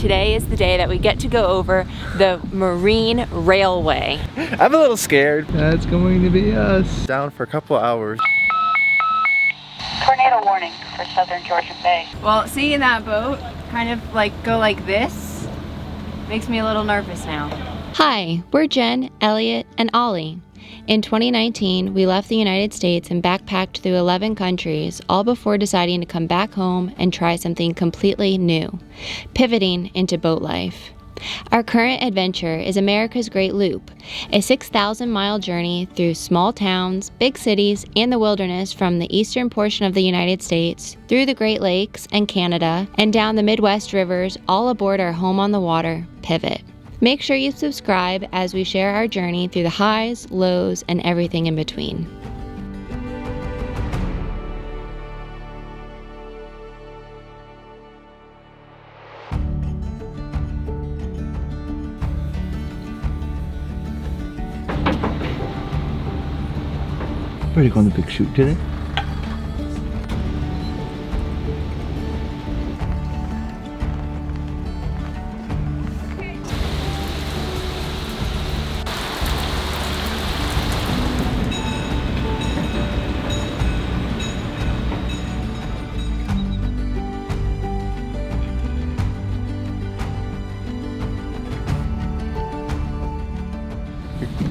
today is the day that we get to go over the Marine Railway. I'm a little scared. That's going to be us. Down for a couple hours. Tornado warning for southern Georgian Bay. Well, seeing that boat kind of like go like this makes me a little nervous now. Hi, we're Jen, Elliot, and Ollie. In 2019, we left the United States and backpacked through 11 countries, all before deciding to come back home and try something completely new, pivoting into boat life. Our current adventure is America's Great Loop, a 6,000-mile journey through small towns, big cities, and the wilderness from the eastern portion of the United States, through the Great Lakes and Canada, and down the Midwest rivers, all aboard our home on the water, Pivot. Make sure you subscribe as we share our journey through the highs, lows, and everything in between. Ready to go on the Big Chute today?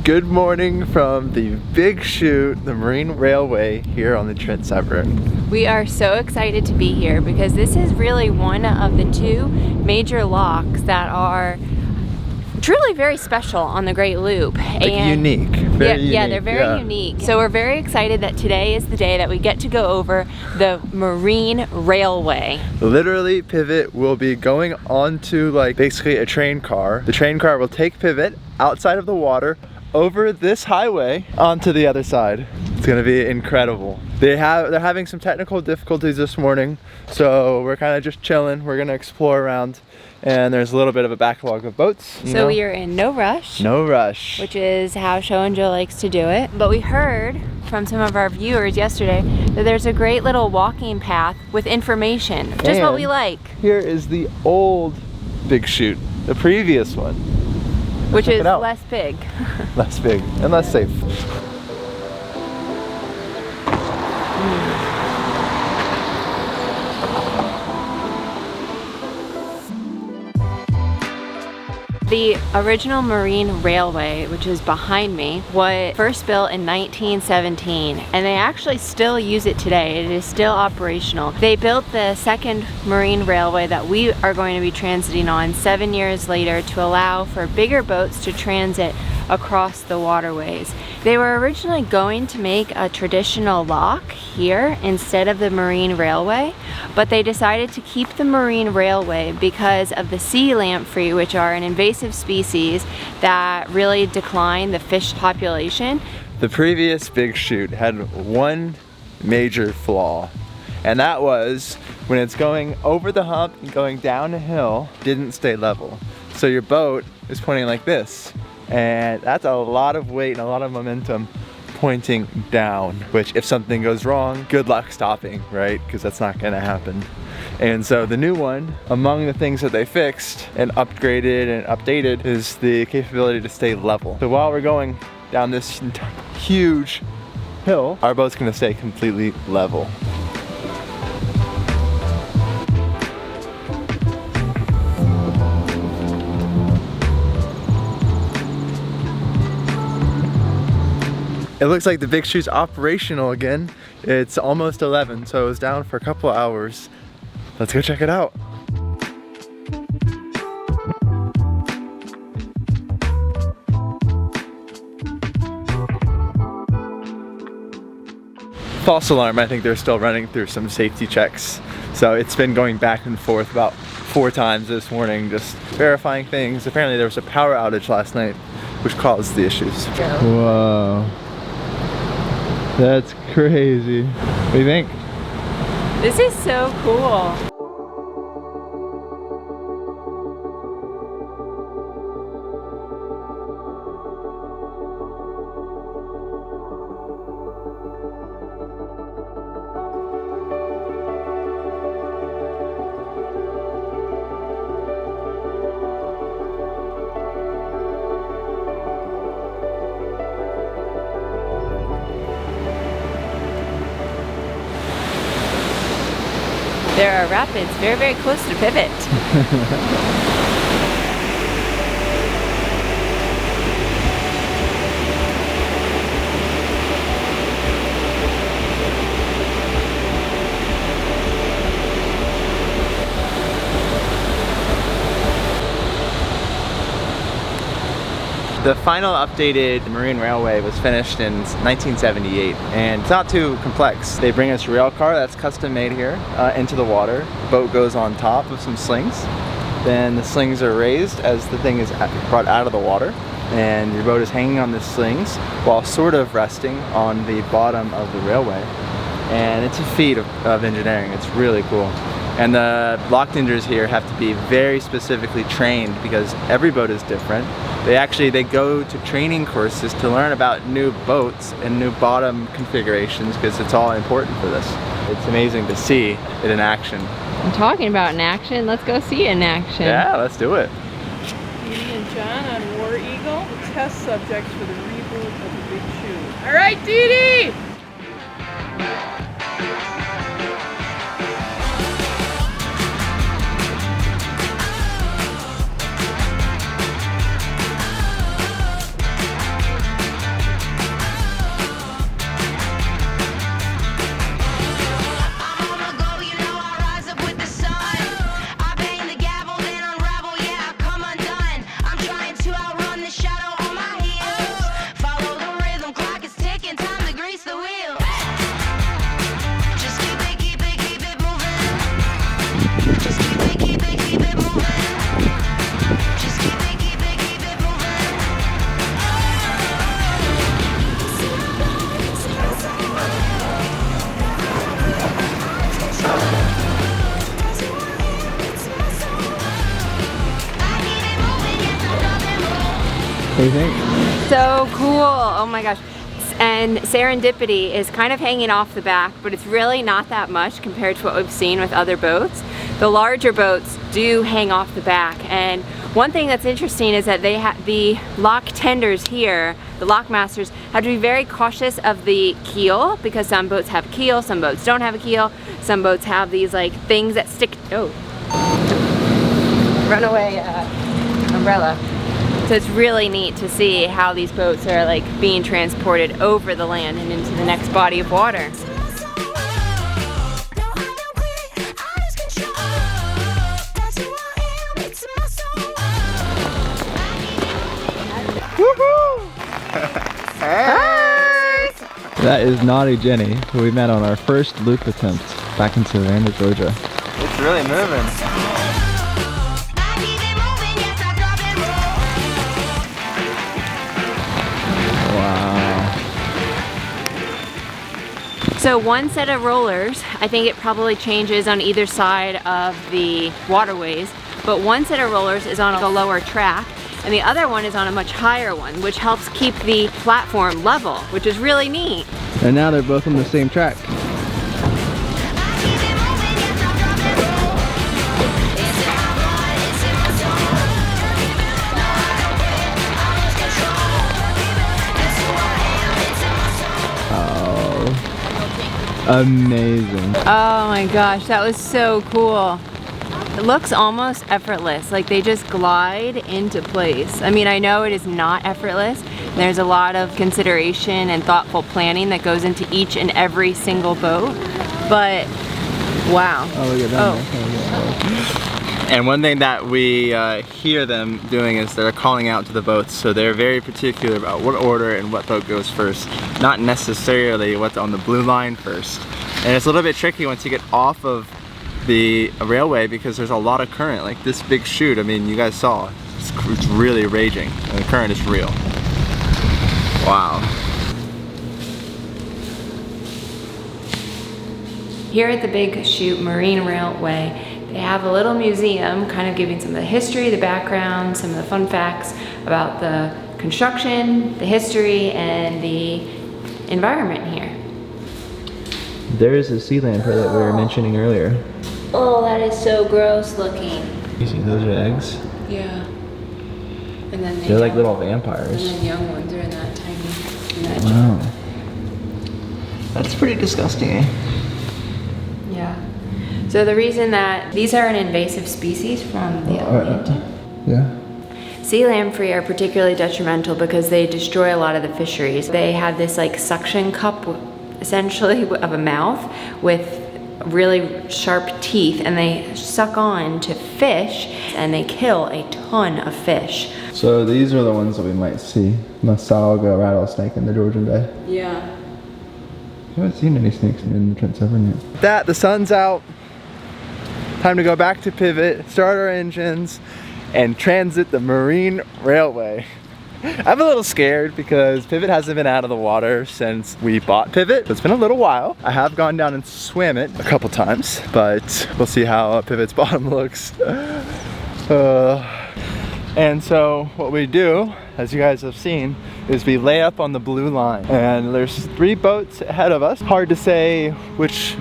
Good morning from the Big Chute, the Marine Railway here on the Trent-Severn. We are so excited to be here because this is really one of the two major locks that are truly very special on the Great Loop. Like unique. Very unique. Yeah, they're very unique. So we're very excited that today is the day that we get to go over the Marine Railway. Literally, Pivot will be going onto like basically a train car. The train car will take Pivot outside of the water, over this highway onto the other side. It's gonna be incredible. They're having some technical difficulties this morning, so we're kind of just chilling. We're gonna explore around, and there's a little bit of a backlog of boats. So we are in no rush. No rush. Which is how Show and Joe likes to do it. But we heard from some of our viewers yesterday that there's a great little walking path with information. Just what we like. Here is the old Big Chute, the previous one. Which is less big. Less big and less safe. The original Marine Railway, which is behind me, was first built in 1917, and they actually still use it today. It is still operational. They built the second Marine Railway that we are going to be transiting on 7 years later to allow for bigger boats to transit across the waterways. They were originally going to make a traditional lock here instead of the Marine Railway, but they decided to keep the Marine Railway because of the sea lamprey, which are an invasive species that really decline the fish population. The previous Big Chute had one major flaw, and that was when it's going over the hump and going down a hill, didn't stay level. So your boat is pointing like this, and that's a lot of weight and a lot of momentum pointing down, which if something goes wrong, good luck stopping, right? Because that's not gonna happen. And so the new one, among the things that they fixed and upgraded and updated, is the capability to stay level. So while we're going down this huge hill, our boat's gonna stay completely level. It looks like the Big Chute's operational again. It's almost 11, so it was down for a couple of hours. Let's go check it out. False alarm, I think they're still running through some safety checks. So it's been going back and forth about 4 times this morning, just verifying things. Apparently there was a power outage last night, which caused the issues. Whoa. That's crazy. What do you think? This is so cool. there are rapids very, very close to Pivot. The final updated marine railway was finished in 1978, and it's not too complex. They bring us a rail car that's custom made here into the water. Boat goes on top of some slings. Then the slings are raised as the thing is brought out of the water, and your boat is hanging on the slings while sort of resting on the bottom of the railway. And it's a feat of engineering. It's really cool. And the lock dingers here have to be very specifically trained because every boat is different. They go to training courses to learn about new boats and new bottom configurations because it's all important for this. It's amazing to see it in action. I'm talking about in action. Let's go see it in action. Yeah, let's do it. Edie and John on War Eagle, test subjects for the reboot of the Big Chute. All right, Dee Dee! What do you think? So cool. Oh my gosh. And Serendipity is kind of hanging off the back, but it's really not that much compared to what we've seen with other boats. The larger boats do hang off the back, and one thing that's interesting is that they have the lock tenders here, the lock masters have to be very cautious of the keel because some boats have a keel, some boats don't have a keel, some boats have these like things that stick. Oh, runaway umbrella. So it's really neat to see how these boats are like being transported over the land and into the next body of water. That is Naughty Jenny, who we met on our first loop attempt back in Savannah, Georgia. It's really moving. So one set of rollers, I think it probably changes on either side of the waterways, but one set of rollers is on a lower track and the other one is on a much higher one, which helps keep the platform level, which is really neat. And now they're both on the same track. Amazing. Oh my gosh, that was so cool. It looks almost effortless, like they just glide into place. I mean, I know it is not effortless. There's a lot of consideration and thoughtful planning that goes into each and every single boat, but wow. Oh, look at that. And one thing that we hear them doing is they're calling out to the boats, so they're very particular about what order and what boat goes first, not necessarily what's on the blue line first. And it's a little bit tricky once you get off of the railway because there's a lot of current, like this Big Chute. I mean, you guys saw, it's really raging, and the current is real. Wow. Here at the Big Chute Marine Railway, they have a little museum kind of giving some of the history, the background, some of the fun facts about the construction, the history, and the environment here. There is a sea lamprey that we were mentioning earlier. Oh, that is so gross looking. You see, those are eggs. Yeah. And then They're like little vampires. And then young ones are in that tiny. Wow. That's pretty disgusting, eh? Yeah. So the reason that these are an invasive species from the Elliot. Yeah. Sea lamprey are particularly detrimental because they destroy a lot of the fisheries. They have this like suction cup, essentially, of a mouth with really sharp teeth, and they suck on to fish and they kill a ton of fish. So these are the ones that we might see. Masalga rattlesnake in the Georgian Bay. Yeah. I haven't seen any snakes in the Trent-Severn yet. The sun's out. Time to go back to Pivot, start our engines, and transit the Marine Railway. I'm a little scared because Pivot hasn't been out of the water since we bought Pivot. It's been a little while. I have gone down and swam it a couple times, but we'll see how Pivot's bottom looks. And so what we do, as you guys have seen, is we lay up on the blue line. And there's 3 boats ahead of us. Hard to say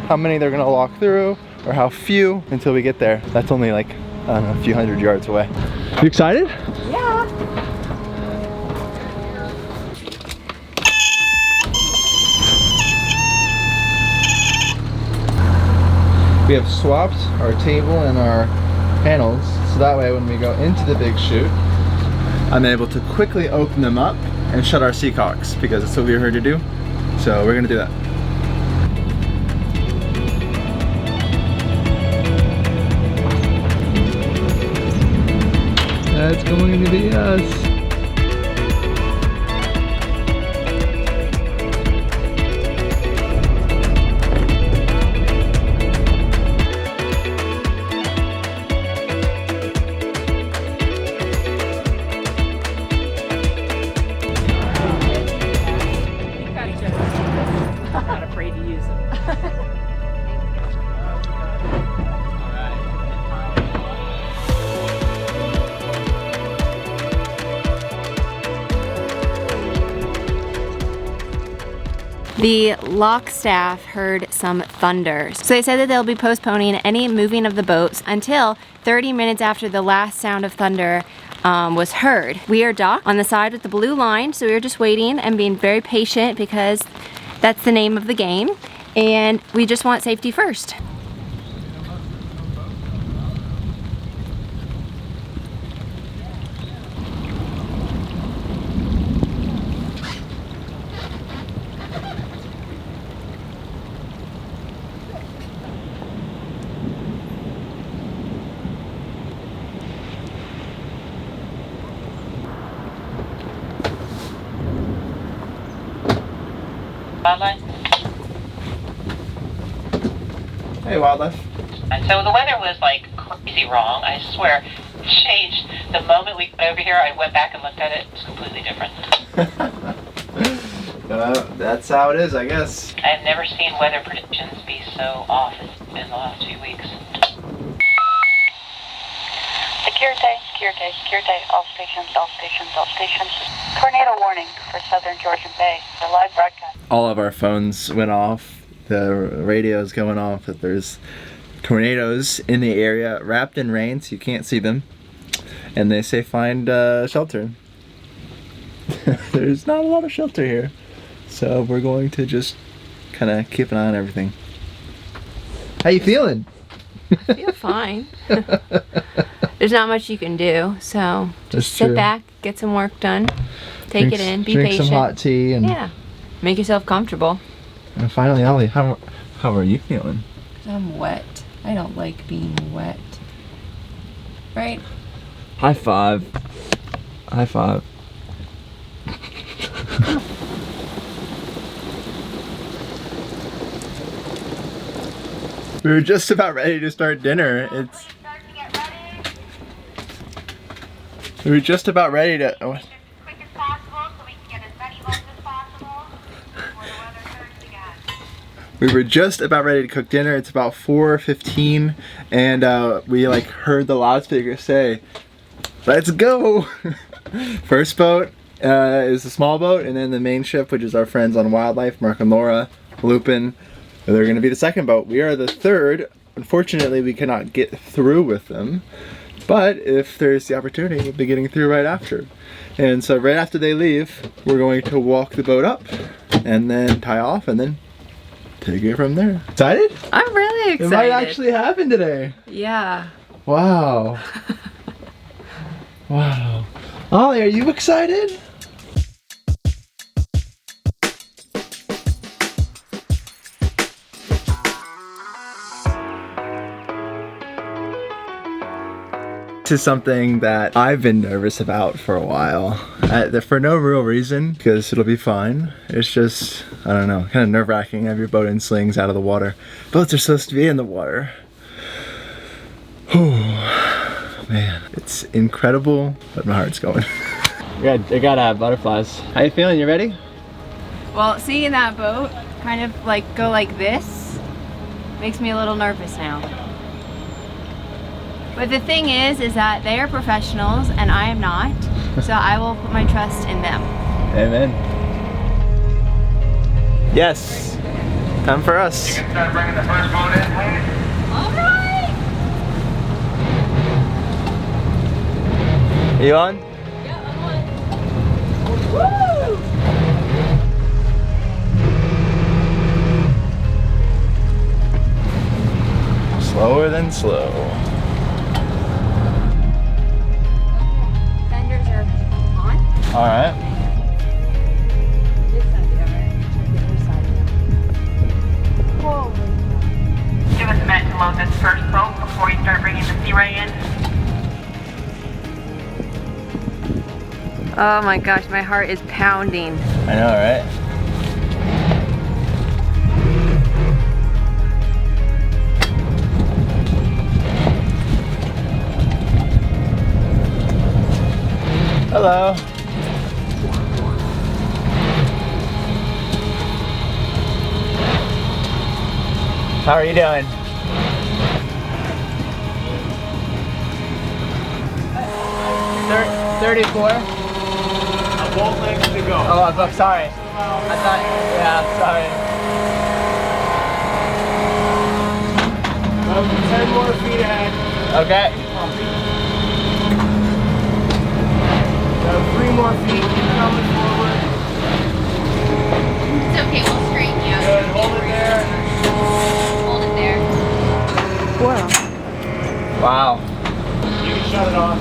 how many they're gonna walk through or how few until we get there. That's only like, I don't know, a few hundred yards away. You excited? Yeah. We have swapped our table and our panels, so that way when we go into the Big Chute, I'm able to quickly open them up and shut our seacocks, because that's what we were here to do. So we're gonna do that. That's going to be us. Not afraid to use them. The lock staff heard some thunder. So they said that they'll be postponing any moving of the boats until 30 minutes after the last sound of thunder was heard. We are docked on the side with the blue line, so we were just waiting and being very patient because that's the name of the game, and we just want safety first. Wildlife. Hey, Wildlife. And so the weather was like crazy wrong. I swear, changed the moment we got over here. I went back and looked at it. It was completely different. That's how it is, I guess. I've never seen weather predictions be so off as it's been the last few weeks. Security, all stations. Tornado warning for southern Georgian Bay. For live broadcast. All of our phones went off. The radio's going off that there's tornadoes in the area, wrapped in rain, so you can't see them. And they say find shelter. There's not a lot of shelter here. So we're going to just kind of keep an eye on everything. How you feeling? I feel fine. There's not much you can do, so just sit back, get some work done, take it in, be patient. Drink some hot tea and yeah, make yourself comfortable. And finally, Ellie, how are you feeling? I'm wet. I don't like being wet. Right? High five. High five. We were just about ready to start dinner. We were just about ready to. Quick as possible so we can get as many votes as possible before the weather turns again. We were just about ready to cook dinner. It's about 4:15, and we like heard the loudspeaker say, "Let's go!" First boat is the small boat, and then the main ship, which is our friends on Wildlife, Mark and Laura, Lupin. They're going to be the second boat. We are the third. Unfortunately, we cannot get through with them. But if there's the opportunity, we'll be getting through right after. And so right after they leave, we're going to walk the boat up and then tie off and then take it from there. Excited? I'm really excited. It might actually happen today. Yeah. Wow. Wow. Ollie, are you excited? This is something that I've been nervous about for a while. For no real reason, because it'll be fine. It's just, I don't know, kind of nerve-wracking. Have your boat in slings out of the water. Boats are supposed to be in the water. Man, it's incredible, but my heart's going. I got butterflies. How you feeling? You ready? Well, seeing that boat kind of like go like this makes me a little nervous now. But the thing is that they are professionals and I am not, so I will put my trust in them. Amen. Yes, time for us. You can start bringing the first boat in, please. Alright! Are you on? Yeah, I'm on. Woo! Slower than slow. Fenders are on. All right. This side, alright. The other side. Whoa. Give us a minute to load this first boat before you start bringing the sea ray in. Oh my gosh, my heart is pounding. I know, right? Hello. How are you doing? $34. A boat length to go. Oh, I'm sorry. I thought, yeah, sorry. 10 more feet ahead. Okay. 3 more feet. Keep coming forward. It's okay, we'll straighten you out. Good. Hold it there. Hold it there. Wow. You can shut it off.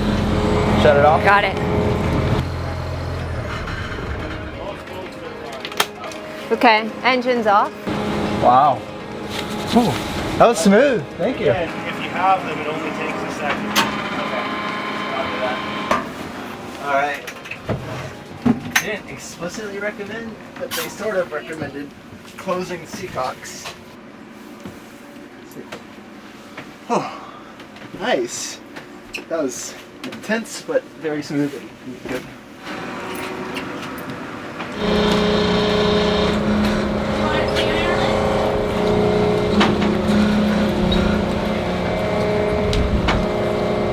Shut it off? Got it. Okay, engine's off. Wow. Ooh, that was smooth. Thank you. And if you have them, it only takes a second. Okay. I'll do that. Alright. Didn't explicitly recommend, but they sort of recommended closing seacocks. Oh, nice. That was intense, but very smooth and good.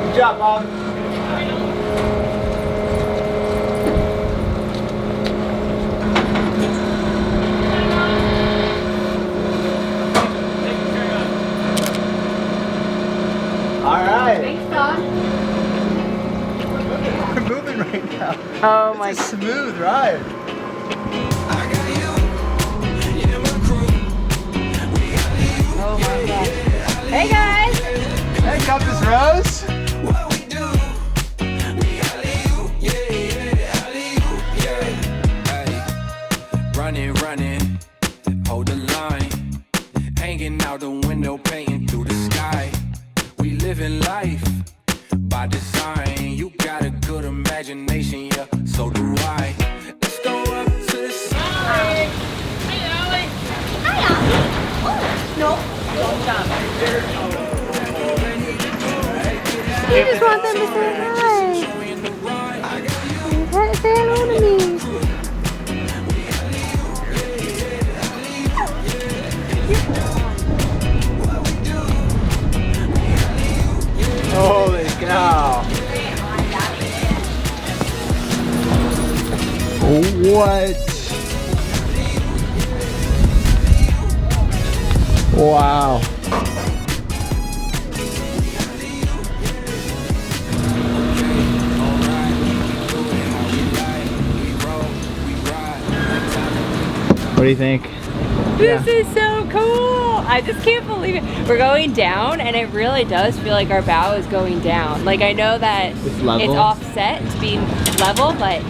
Good job, Bob. All right. Thanks, Don. We're moving right now. Oh my It's a smooth ride. Oh my gosh. Hey guys! Hey, Compass Rose. Running, hold the line. Hanging out the window, painting through the sky. We living life by design. You got a good imagination, yeah, so do I. Let's go up to the side. Hey, Elliot. Hi, Ollie. No. You just want them to say hi. Say hello to me. Holy cow. What? Wow. What do you think? This is so cool. I just can't believe it. We're going down and it really does feel like our bow is going down. Like I know that it's offset to be level, but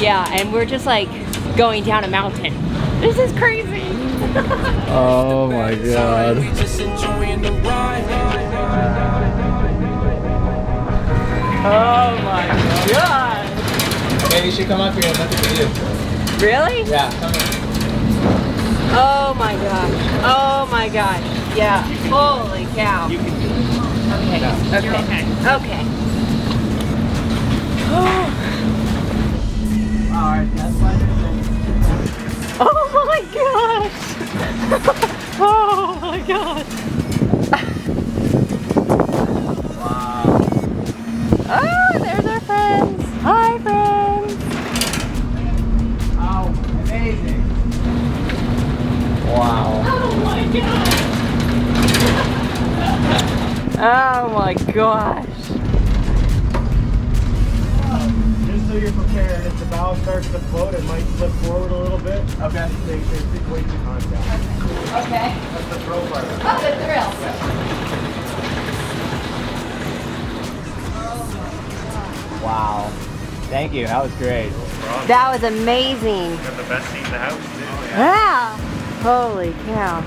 yeah, and we're just like going down a mountain. This is crazy. Oh my god. We just enjoying the ride. Oh my god. Hey, you should come up here and look at the view. Really? Yeah, come here. Oh my gosh. Oh my gosh. Yeah. Holy cow. Okay. Okay. Alright, that's my Oh my gosh. Oh my gosh. Wow. Oh, there's our friends. Hi, friends. Oh, amazing. Wow. Oh my gosh. Oh my gosh. Just so you're prepared, if the bow starts to float, it might slip forward a little bit. Okay. Make sure it's weight to contact. Okay. That's the throw part. Oh, the thrill. Wow. Thank you, that was great. That was amazing. Got the best seat in the house, too. Wow. Holy cow.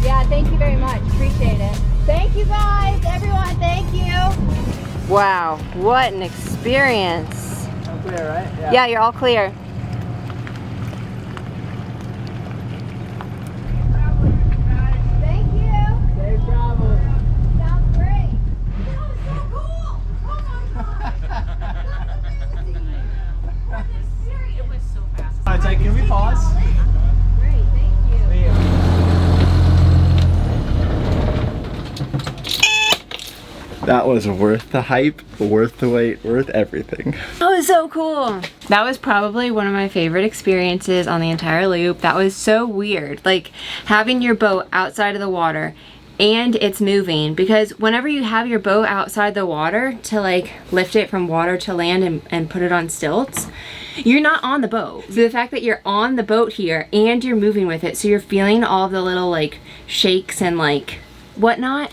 Yeah, thank you very much. Appreciate it. Thank you guys, everyone. Thank you. Wow, what an experience. I'm clear, right? Yeah, you're all clear. Thank you. Safe travels. Sounds great. That was so cool. Oh my gosh. It was so fast. Alright, so can we pause? Great, thank you. That was worth the hype, worth the wait, worth everything. That was so cool. That was probably one of my favorite experiences on the entire loop. That was so weird. Like having your boat outside of the water and it's moving, because whenever you have your boat outside the water to like lift it from water to land and put it on stilts, you're not on the boat. So the fact that you're on the boat here and you're moving with it, so you're feeling all of the little like shakes and like whatnot,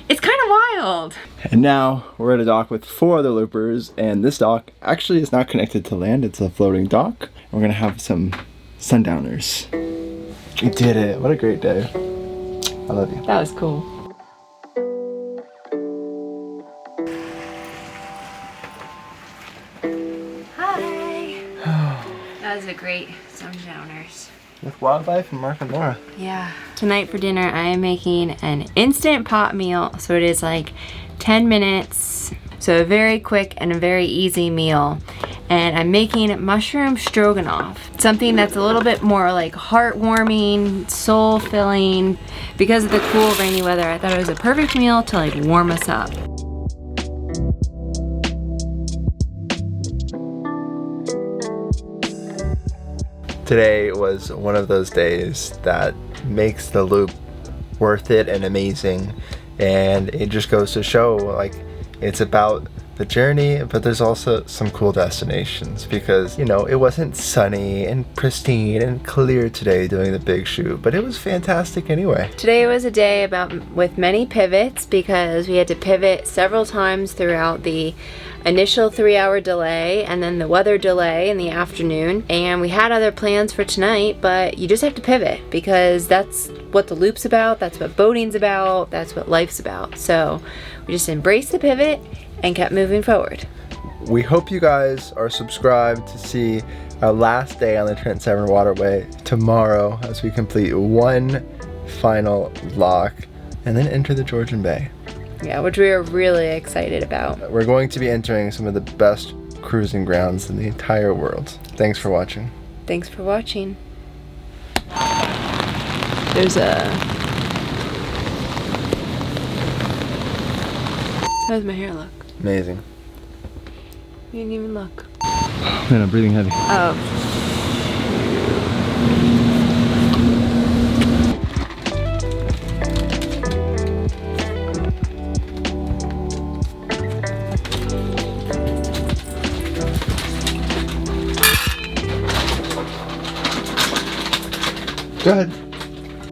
it's kind of wild. And now we're at a dock with 4 other loopers, and this dock actually is not connected to land, it's a floating dock. We're gonna have some sundowners. We did it, what a great day. I love you. That was cool. Hi. That was a great sundowners. With wildlife and Mark and Laura. Yeah. Tonight for dinner, I am making an instant pot meal. So it is like 10 minutes. So a very quick and a very easy meal. And I'm making mushroom stroganoff. Something that's a little bit more like heartwarming, soul-filling. Because of the cool rainy weather, I thought it was a perfect meal to like warm us up. Today was one of those days that makes the loop worth it and amazing, and it just goes to show like it's about the journey, but there's also some cool destinations, because you know it wasn't sunny and pristine and clear today doing the Big Chute, but it was fantastic anyway. Today was a day with many pivots, because we had to pivot several times throughout the initial 3-hour delay and then the weather delay in the afternoon, and we had other plans for tonight, but you just have to pivot because that's what the loop's about, that's what boating's about, that's what life's about. So we just embraced the pivot and kept moving forward. We hope you guys are subscribed to see our last day on the Trent-Severn Waterway tomorrow as we complete one final lock and then enter the Georgian Bay. Yeah, which we are really excited about. We're going to be entering some of the best cruising grounds in the entire world. Thanks for watching. Thanks for watching. There's a... How does my hair look? Amazing. You didn't even look. Man, I'm breathing heavy. Oh. Go ahead.